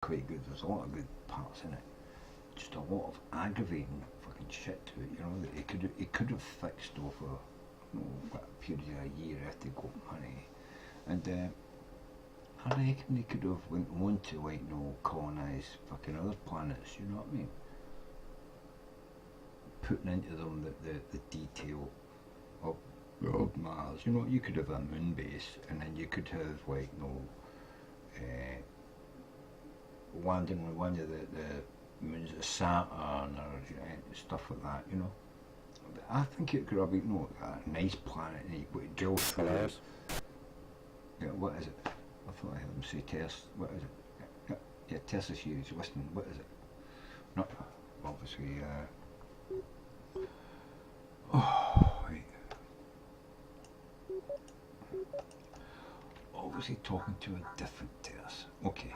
quite good. There's a lot of good parts in it. Just a lot of aggravating fucking shit to it, you know, that he could have fixed over, you know, what, a period of a year if they got money. And I reckon they could have went on to, like, you know, colonise fucking other planets, you know what I mean? Putting into them the detail of Mars. You know, you could have a moon base, and then you could have, like, you know, landing on one of the moons of Saturn or stuff like that, you know. But I think it could have been, you know, a nice planet, and you could drill through it. Yeah, what is it? I thought I heard them say tersse. What is it? Yeah, tersse series. Listen, what is it? Not obviously. Oh, wait. Obviously talking to a different tersse. Okay.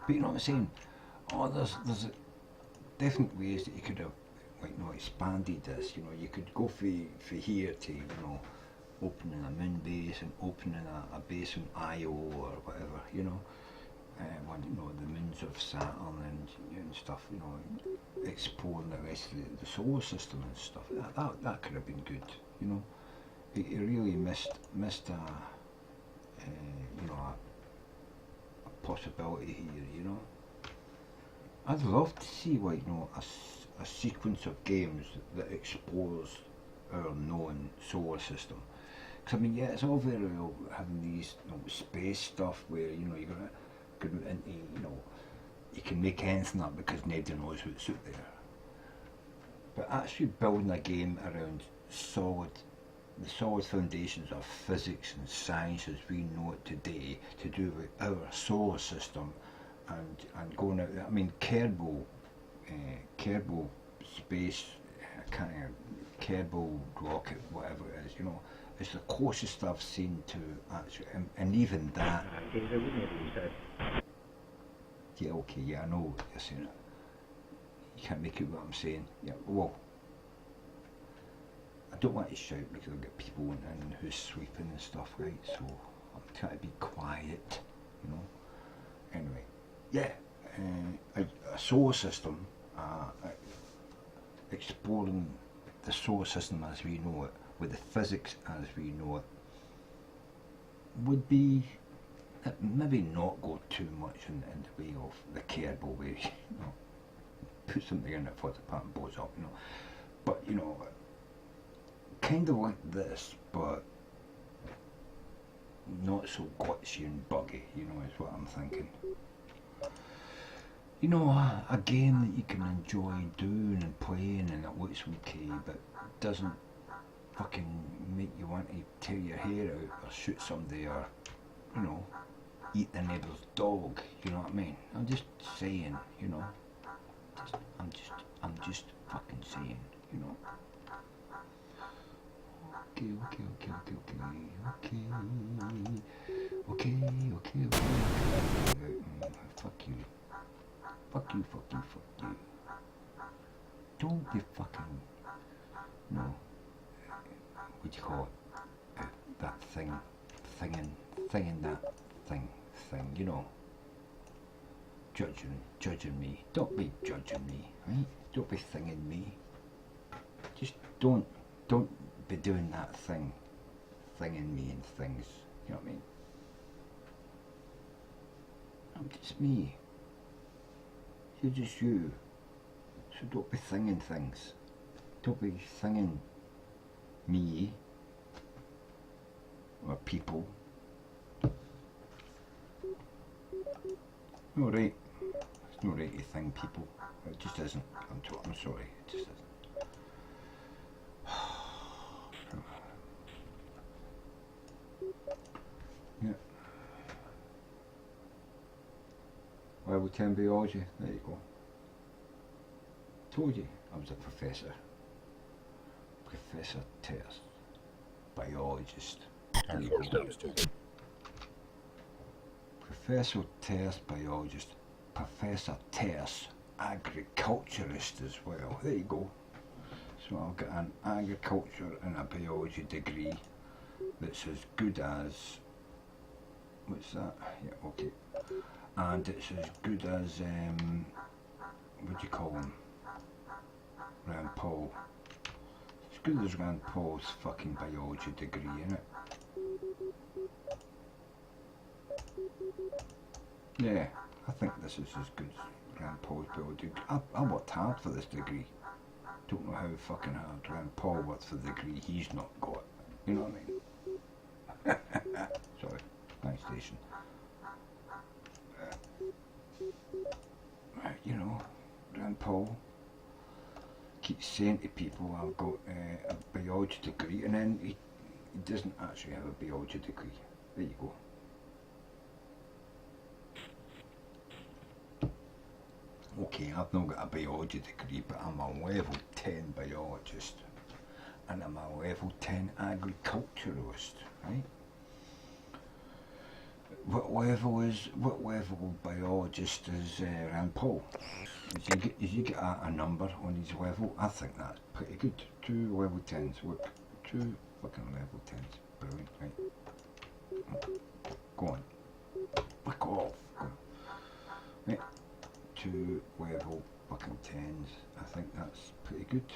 But you know what I'm saying? Oh, there's different ways that you could have, like, you know, expanded this. You know, you could go for here to, you know, opening a moon base and opening a base in Io or whatever, you know. When, you know, the moons of Saturn and stuff, you know, exploring the rest of the solar system and stuff. That could have been good, you know. It really missed a, you know, a possibility here, you know. I'd love to see, like, you know, a sequence of games that explores our known solar system. Because, I mean, yeah, it's all very well having these, you know, space stuff where, you know, you're going to go into, you know, you can make anything up because nobody knows what's out there. But actually building a game around the solid foundations of physics and science as we know it today, to do with our solar system, and going out there. I mean, Kerbal space, Kerbal rocket, whatever it is, you know, it's the closest I've seen to actually, and even that. Yeah, okay, yeah, I know what you're saying. You can't make out what I'm saying. Yeah, well, I don't want to shout because I'll get people in who's sweeping and stuff, right? So I'm trying to be quiet, you know. Anyway, yeah, a solar system, exploring the solar system as we know it, with the physics as we know it, would be maybe not go too much in the way of the Kerbal way, you know, put something in it, falls apart and blows up, you know. But, you know, kind of like this, but not so glitchy and buggy, you know, is what I'm thinking. You know, a game that you can enjoy doing and playing and it looks okay, but doesn't fucking make you want to tear your hair out or shoot somebody or, you know, eat the neighbour's dog, you know what I mean? I'm just saying, you know. I'm just fucking saying, you know. Okay. Fuck you. Don't be fucking, no, what do you call it? That thing, you know. Judging me. Don't be judging me, right? Don't be thinging me. Just don't be doing that thinging me and things. You know what I mean? I'm just me. You're just you. So don't be thinging things. Don't be thinging me or people. No right. It's no right to thing people. It just isn't. I'm sorry. It just isn't. Yeah. Level 10 biology. There you go. Told you I was a professor. Professor Tersse. Biologist. Professor Tersse, biologist. Professor Tersse, agriculturist as well. There you go. So I've got an agriculture and a biology degree that's as good as, what's that? Yeah, okay. and it's as good as, what do you call him? Rand Paul. As good as Rand Paul's fucking biology degree, innit? Yeah, I think this is as good as Rand Paul's biology degree. I worked hard for this degree. Don't know how fucking hard Rand Paul worked for the degree he's not got. You know what I mean? Sorry, nice station. You know, Rand Paul keeps saying to people, I've got a biology degree, and then he doesn't actually have a biology degree. There you go. Okay, I've not got a biology degree, but I'm a level 10 biologist, and I'm a level 10 agriculturalist, right? What level biologist is Rand Paul? Does he get a number on his level? I think that's pretty good. 2 level 10s, look. 2 fucking level 10s. Brilliant, right? Go on. Fuck off. Go on. Right. 2 level fucking 10s. I think that's pretty good.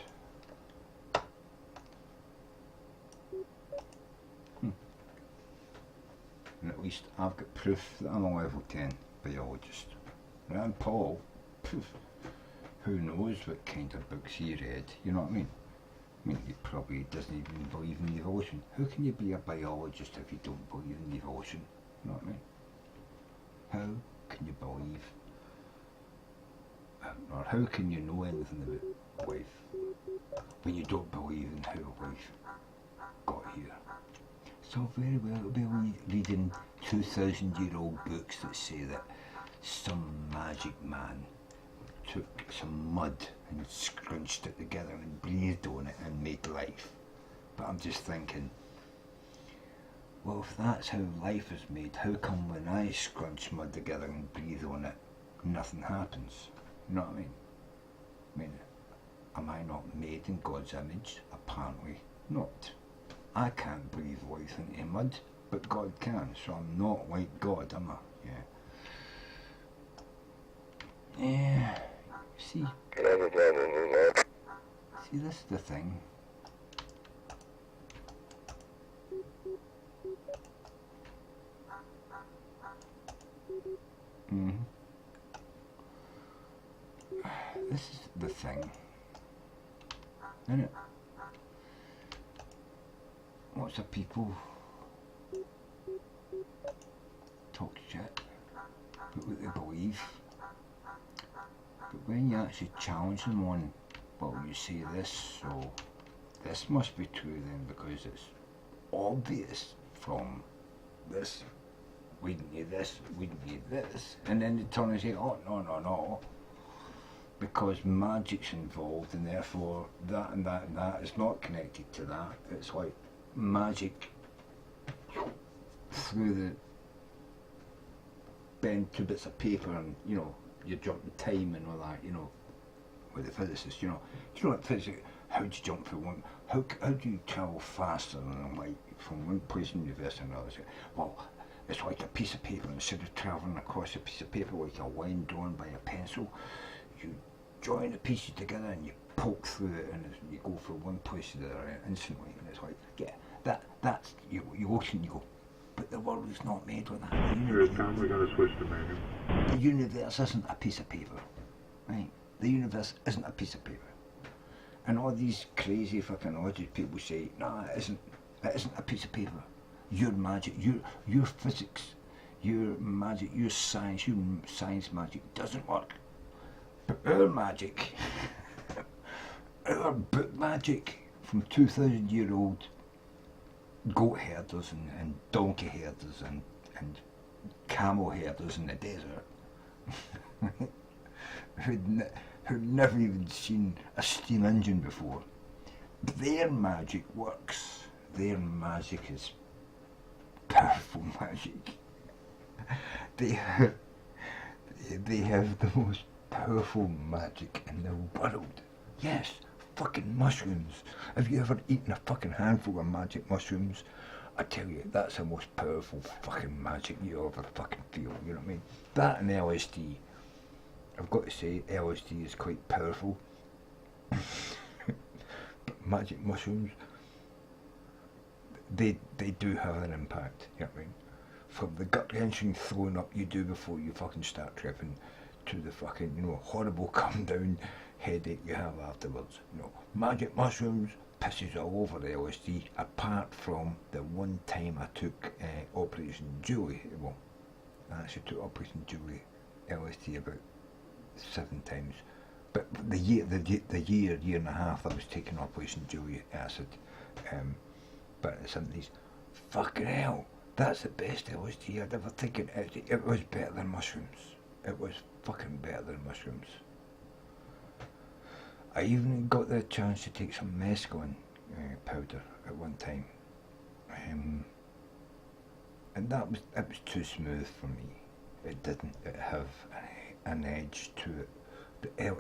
And at least I've got proof that I'm a level 10 biologist. Rand Paul, poof, who knows what kind of books he read, you know what I mean? I mean, he probably doesn't even believe in evolution. How can you be a biologist if you don't believe in evolution? You know what I mean? How can you believe, or how can you know anything about life when you don't believe in how life got here? So very well to be reading 2,000-year-old books that say that some magic man took some mud and scrunched it together and breathed on it and made life. But I'm just thinking, well, if that's how life is made, how come when I scrunch mud together and breathe on it, nothing happens? You know what I mean? I mean, am I not made in God's image? Apparently not. I can't breathe life into mud, but God can, so I'm not like God, am I? Yeah. Yeah. See, this is the thing. This is the thing, isn't it? Lots of people talk shit about what they believe, but when you actually challenge them on, well, you say this, so this must be true then because it's obvious from this, wouldn't you this, wouldn't you this, and then they turn and say, oh, no, because magic's involved and therefore that and that and that is not connected to that. It's like magic through the bend 2 bits of paper and, you know, you're jumping time and all that, you know, with the physicists, you know like physics, how do you jump from one, how do you travel faster than light from one place in the universe to another? Well, it's like a piece of paper. Instead of travelling across a piece of paper like a line drawn by a pencil, you join the pieces together and you poke through it and you go from one place to the other instantly, and it's like, yeah, that's you look and you go, but the world is not made with that. It's time we're going to switch to manual. The universe isn't a piece of paper, right? The universe isn't a piece of paper. And all these crazy fucking logic people say, no, it isn't a piece of paper. Your magic, your physics, your magic, your science magic doesn't work. But our magic, our book magic from 2,000-year-old goat herders and donkey herders and camel herders in the desert who'd never even seen a steam engine before. Their magic works. Their magic is powerful magic. They have the most powerful magic in the world. Yes, fucking mushrooms. Have you ever eaten a fucking handful of magic mushrooms? I tell you, that's the most powerful fucking magic you ever fucking feel, you know what I mean? That and LSD. I've got to say, LSD is quite powerful. But magic mushrooms, they do have an impact, you know what I mean? From the gut-wrenching throwing up you do before you fucking start tripping, to the fucking, you know, horrible come down headache you have afterwards. You know, magic mushrooms pisses all over the LSD, apart from the one time I took Operation Julie. Well, I actually took Operation Julie LSD about 7 times. But the year and a half that I was taking Operation Julie acid, but in the 70s, fucking hell, that's the best LSD I'd ever taken. It was better than mushrooms. It was fucking better than mushrooms. I even got the chance to take some mescaline powder at one time, and it was too smooth for me. It didn't have an edge to it.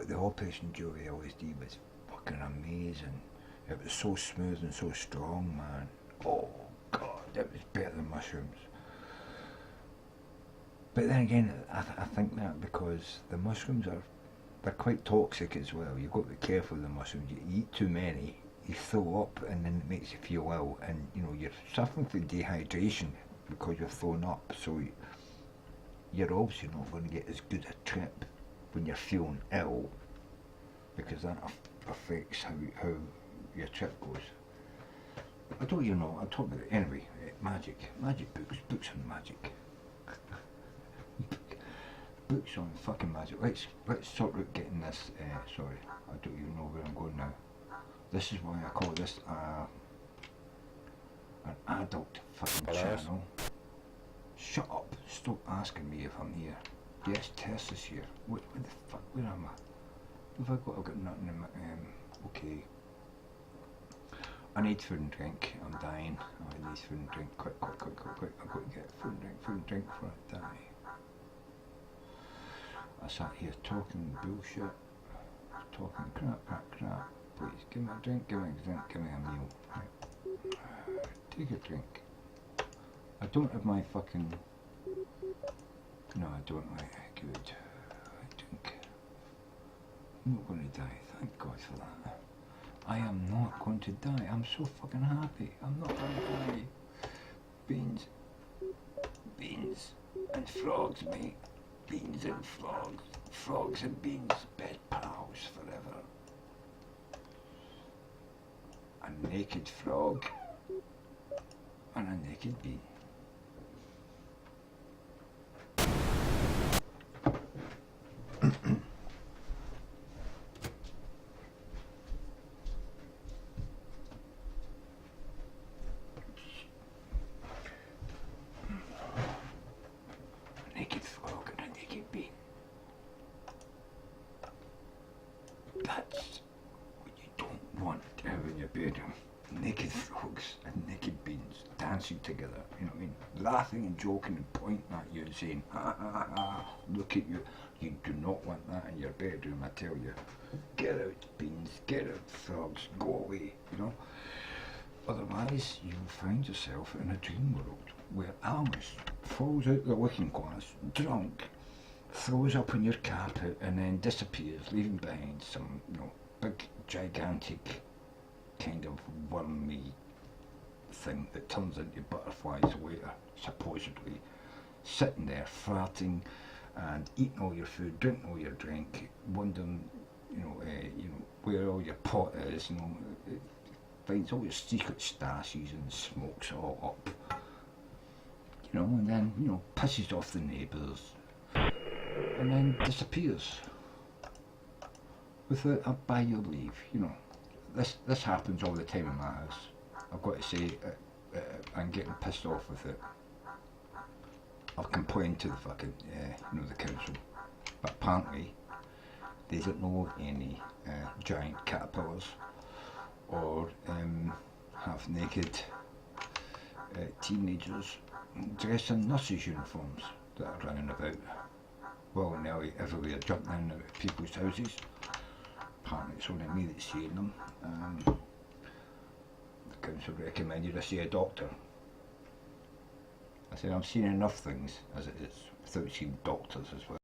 The Operation Julie LSD was fucking amazing. It was so smooth and so strong, man. Oh God, it was better than mushrooms. But then again, I think that because the mushrooms they're quite toxic as well. You've got to be careful with the mushrooms. You eat too many, you throw up, and then it makes you feel ill, and you know you're suffering from dehydration because you're thrown up. So you're obviously not going to get as good a trip when you're feeling ill, because that affects how your trip goes. I don't even know. I'll talk about it anyway. Magic books on magic. Books on fucking magic. Let's sort out getting this. Sorry, I don't even know where I'm going now. This is why I call this an adult fucking channel. Shut up! Stop asking me if I'm here. Yes, Tess is here. What the fuck? Where am I? Have I got? I've got nothing in my. Okay. I need food and drink. I'm dying. I need food and drink. Quick. I've got to get food and drink before I die. I sat here talking bullshit, talking crap. Please, give me a drink, give me a meal. Right. Take a drink. I don't have my fucking... No, I don't. Good. I drink. I'm not going to die, thank God for that. I am not going to die. I'm so fucking happy. I'm not going to die. Beans and frogs, mate. Beans and frogs. Frogs and beans, best pals forever. A naked frog and a naked bean. That's what you don't want to have in your bedroom. Naked frogs and naked beans dancing together, you know what I mean? Laughing and joking and pointing at you and saying, ha ha ha, look at you. You do not want that in your bedroom, I tell you. Get out, beans, get out, frogs, go away, you know? Otherwise, you'll find yourself in a dream world where Alice falls out the looking glass, drunk, throws up on your carpet and then disappears, leaving behind some, you know, big, gigantic, kind of wormy thing that turns into butterflies later, supposedly, sitting there farting and eating all your food, drinking all your drink, wondering, you know, where all your pot is, you know, it finds all your secret stashes and smokes it all up, you know, and then, you know, pisses off the neighbours, and then disappears without a by your leave, you know. This happens all the time in my house. I've got to say, I'm getting pissed off with it. I've complained to the fucking, you know, the council, but apparently they don't know any giant caterpillars or half-naked teenagers dressed in nurses' uniforms that are running about willy-nilly everywhere, jumping in and out of people's houses. Apparently it's only me that's seeing them. The council recommended I see a doctor. I said I've seen enough things as it is without seeing doctors as well.